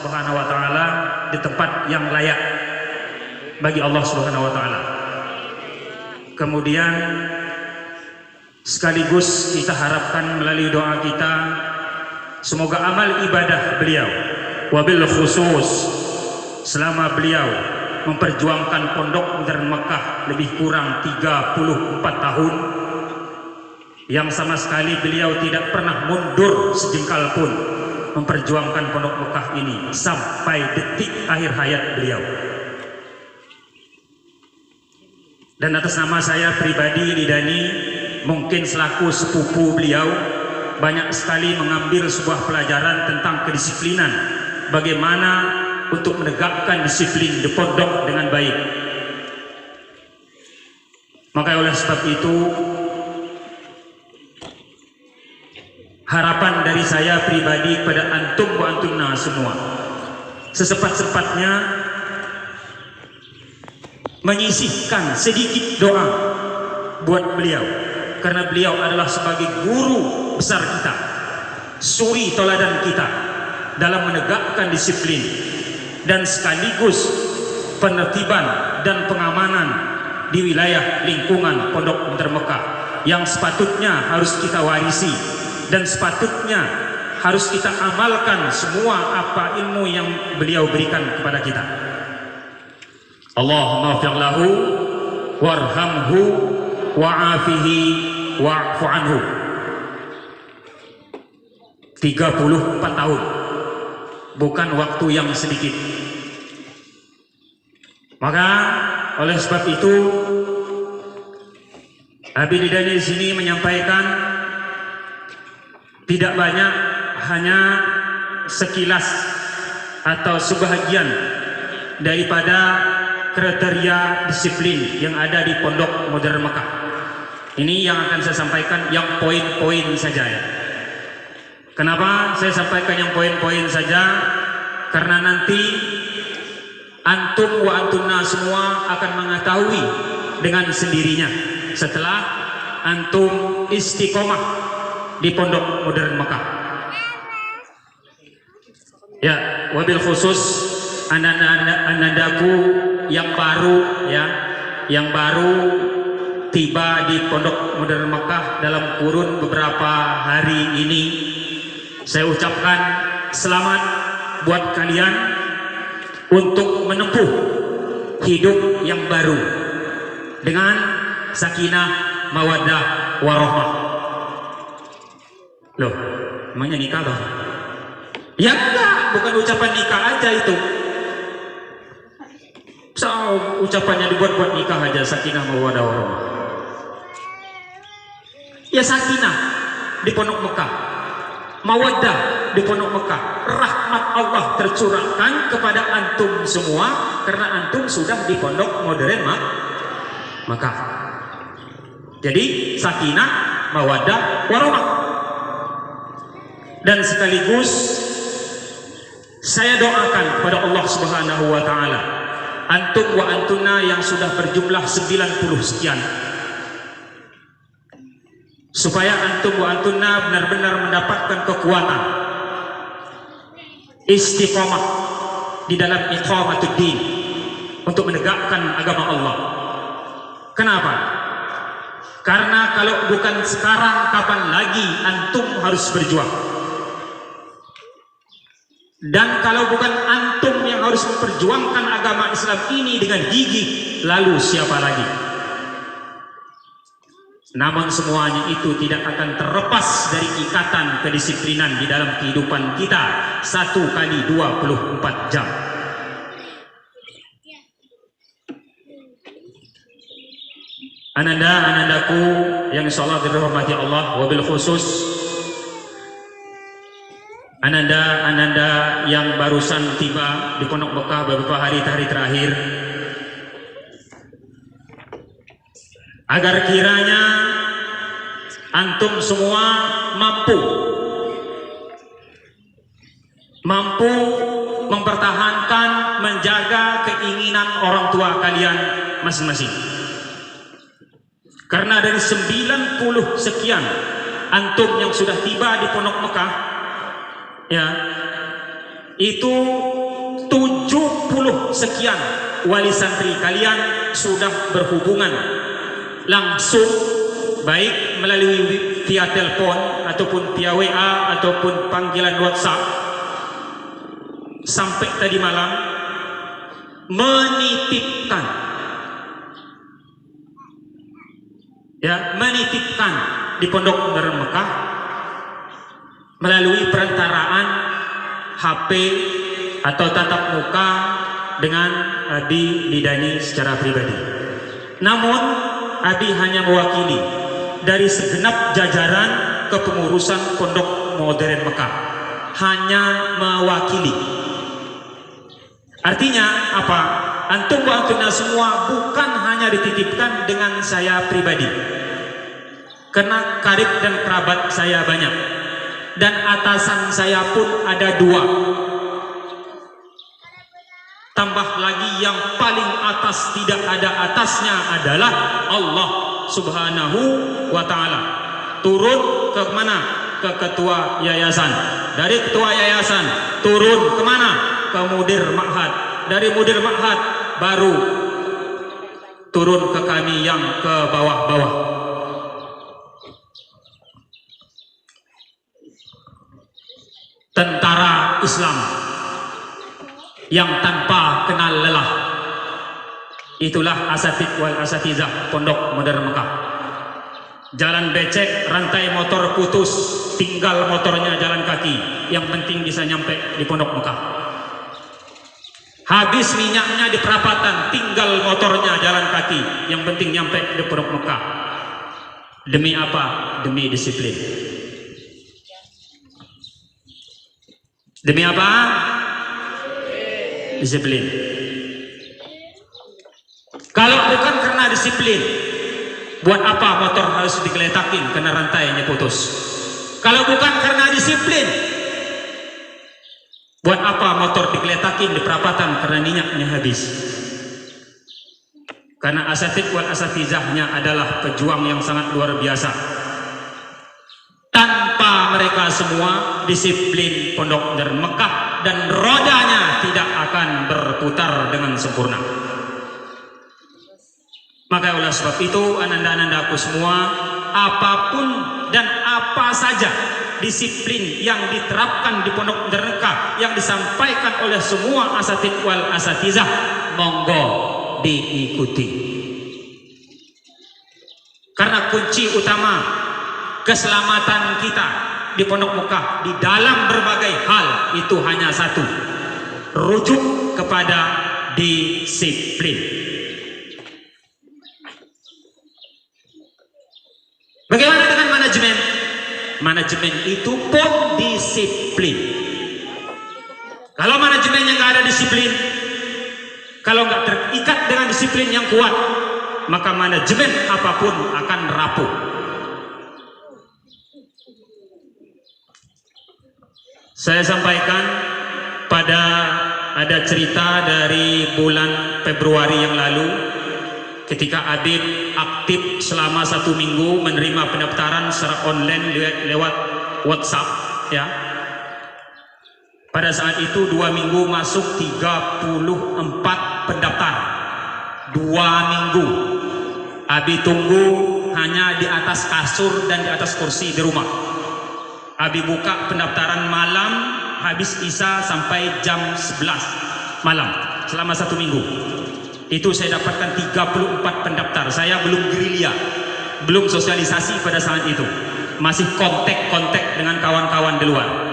Subhanahu wa taala di tempat yang layak bagi Allah Subhanahu wa taala. Kemudian sekaligus kita harapkan melalui doa kita semoga amal ibadah beliau wabil khusus selama beliau memperjuangkan pondok modern Mekah lebih kurang 34 tahun, yang sama sekali beliau tidak pernah mundur sejengkal pun memperjuangkan pondok Mekah ini sampai detik akhir hayat beliau. Dan atas nama saya pribadi, Lidani, mungkin selaku sepupu beliau, banyak sekali mengambil sebuah pelajaran tentang kedisiplinan, bagaimana untuk menegakkan disiplin di pondok dengan baik. Maka oleh sebab itu, harapan dari saya pribadi kepada antum wa antunna semua, sesepat-sepatnya menyisihkan sedikit doa buat beliau, karena beliau adalah sebagai guru besar kita, suri teladan kita dalam menegakkan disiplin dan sekaligus penertiban dan pengamanan di wilayah lingkungan Pondok Modern Mekah yang sepatutnya harus kita warisi dan sepatutnya harus kita amalkan semua apa ilmu yang beliau berikan kepada kita. Allahumma ighfir lahu warhamhu wa'afihi wa'fu anhu. 34 tahun, bukan waktu yang sedikit. Maka oleh sebab itu Habib Lidani di sini menyampaikan tidak banyak, hanya sekilas atau sebahagian daripada kriteria disiplin yang ada di Pondok Modern Mekah. Ini yang akan saya sampaikan, yang poin-poin saja ya. Kenapa saya sampaikan yang poin-poin saja? Karena nanti antum wa antunna semua akan mengetahui dengan sendirinya setelah antum istiqomah di Pondok Modern Mekah. Ya, wabil khusus anandaku yang baru ya, yang baru tiba di Pondok Modern Mekah dalam kurun beberapa hari ini, saya ucapkan selamat buat kalian untuk menempuh hidup yang baru dengan sakinah, mawaddah, warahmah. Loh, emangnya nikah loh? Ya enggak, bukan ucapan nikah aja itu. So, ucapannya dibuat buat nikah aja, sakinah, mawaddah, warahmah. Ya sakinah di Pondok Mekah, mawaddah di Pondok Mekah, rahmat Allah tercurahkan kepada antum semua karena antum sudah di Pondok Modern Mekah. Jadi sakinah, mawaddah, warahmah. Dan sekaligus saya doakan kepada Allah Subhanahu wa taala, antum wa antunna yang sudah berjumlah 90 sekian, supaya antum wa antunna benar-benar mendapatkan kekuatan istiqomah di dalam iqamatuddin untuk menegakkan agama Allah. Kenapa? Karena kalau bukan sekarang, kapan lagi antum harus berjuang? Dan kalau bukan antum yang harus memperjuangkan agama Islam ini dengan gigih, lalu siapa lagi? Namun semuanya itu tidak akan terlepas dari ikatan kedisiplinan di dalam kehidupan kita 1 kali 24 jam. Ananda-anandaku yang insyaallah dirahmati Allah, wabil khusus ananda-ananda yang barusan tiba di Pondok Mekah beberapa hari terakhir, agar kiranya antum semua mampu mempertahankan, menjaga keinginan orang tua kalian masing-masing. Karena dari 90 sekian antum yang sudah tiba di Pondok Mekah, ya, itu 70 sekian wali santri kalian sudah berhubungan langsung, baik melalui via telepon ataupun via WA ataupun panggilan WhatsApp, sampai tadi malam menitipkan di Pondok Darul Mekah melalui perantaraan HP atau tatap muka dengan Abi Lidani secara pribadi. Namun Abi hanya mewakili dari segenap jajaran kepengurusan Pondok Modern Mekah, hanya mewakili. Artinya apa? Antum wa antuna semua bukan hanya dititipkan dengan saya pribadi, karena karib dan kerabat saya banyak, dan atasan saya pun ada 2. Tambah lagi yang paling atas tidak ada atasnya adalah Allah Subhanahu wa ta'ala. Turun ke mana? Ke ketua yayasan. Dari ketua yayasan turun ke mana? Ke mudir ma'had. Dari mudir ma'had baru turun ke kami yang ke bawah-bawah. Tentara Islam yang tanpa kenal lelah, itulah asatid wal asatizah Pondok Modern Mekah. Jalan becek, rantai motor putus, tinggal motornya jalan kaki, yang penting bisa nyampe di Pondok Mekah. Habis minyaknya di perapatan, tinggal motornya jalan kaki, yang penting nyampe di Pondok Mekah. Demi apa? Demi disiplin. Demi apa? Disiplin. Kalau bukan karena disiplin, buat apa motor harus digeletakin karena rantainya putus? Kalau bukan karena disiplin, buat apa motor digeletakin di perapatan karena minyaknya habis? Karena asatid wal asatizahnya adalah pejuang yang sangat luar biasa. Tanpa mereka semua, disiplin Pondok Darul Mekah dan rodanya tidak akan berputar dengan sempurna. Maka oleh sebab itu, ananda-anandaku semua, apapun dan apa saja disiplin yang diterapkan di Pondok Darul Mekah yang disampaikan oleh semua asatid wal asatizah, monggo diikuti. Karena kunci utama keselamatan kita di Pondok Mekah di dalam berbagai hal itu hanya satu, rujuk kepada disiplin. Bagaimana dengan manajemen? Manajemen itu pun disiplin. Kalau manajemennya nggak ada disiplin, kalau nggak terikat dengan disiplin yang kuat, maka manajemen apapun akan rapuh. Saya sampaikan ada cerita dari bulan Februari yang lalu, ketika Habib aktif selama 1 minggu menerima pendaftaran secara online lewat WhatsApp, ya. Pada saat itu 2 minggu masuk 34 pendaftar. 2 minggu Habib tunggu hanya di atas kasur dan di atas kursi di rumah. Habib buka pendaftaran malam, habis isya sampai jam 11 malam selama 1 minggu. Itu saya dapatkan 34 pendaftar. Saya belum gerilya, belum sosialisasi pada saat itu, masih kontak dengan kawan-kawan di luar.